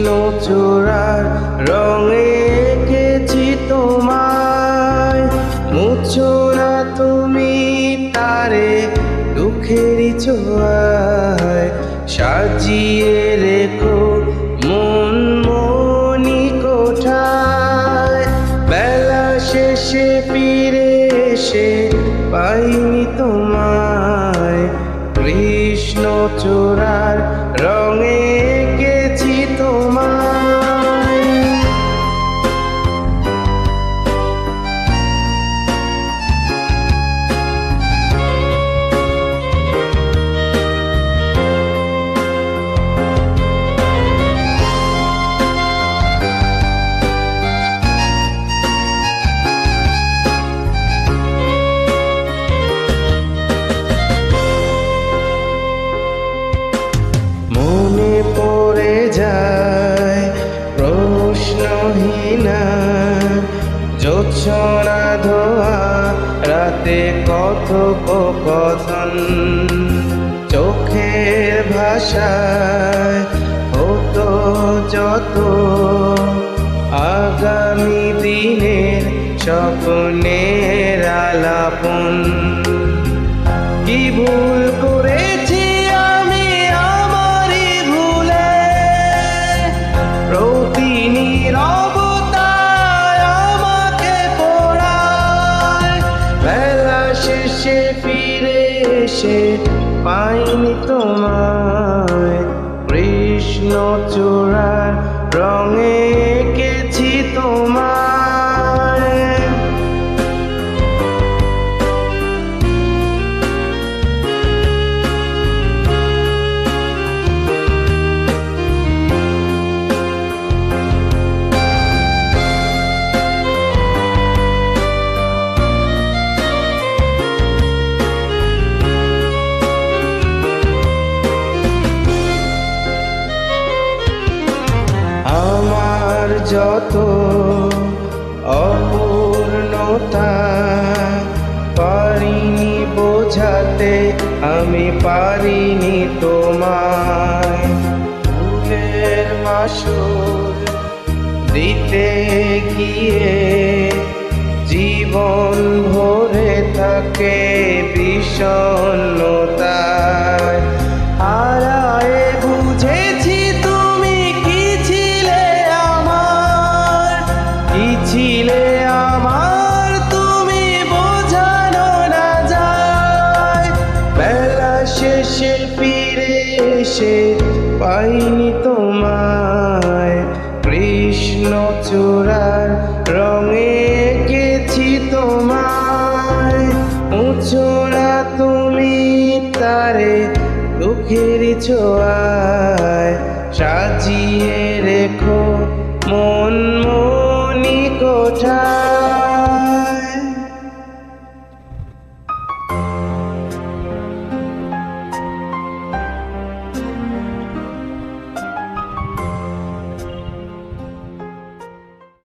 চূড়ার রঙে এঁকেছি তোমায়, মুছো না তুমি তারে দুঃখেরই ছোঁয়ায়। সাজিয়ে রেখো মন মনি কোঠায়, বেলা শেষে ফিরে এসে পাইনি তোমায়। কৃষ্ণ চূড়ার রঙে এঁকেছি তোমায়। মনে পড়ে যায় প্রশ্নহীনা জোছনা ধোয়া রাতে কথোপকথন, চোখের ভাষায় হতো যত আগামী দিনের স্বপ্নের আলাপন। কি ভুল করেছি আমি আমারই ভুলে, প্রতিনীরবতায় আমাকে পোড়ায়। বেলা শেষে ফিরে এসে পাইনি তোমায়, কৃষ্ণ চূড়ার রঙে এঁকেছি তোমায়। আমার যত অপূর্ণতা পারিনি বোঝাতে, আমি পারিনি তোমায়। ফুলের মাসুল দিতে গিয়ে জীবন ভরে থাকে বিষণ্ণতায়। হারায় বুঝেছি তুমি কি ছিলে আমার, কি ছিলে আমার তুমি বোঝানো না যায়। বেলা শেষে ফিরে এসে পাইনি তোমায়, কৃষ্ণ চূড়ার রঙে এঁকেছি তোমায়। মুছো না তুমি তারে দুঃখেরই ছোঁয়ায়, সাজিয়ে রেখো মন মনি কোঠায়।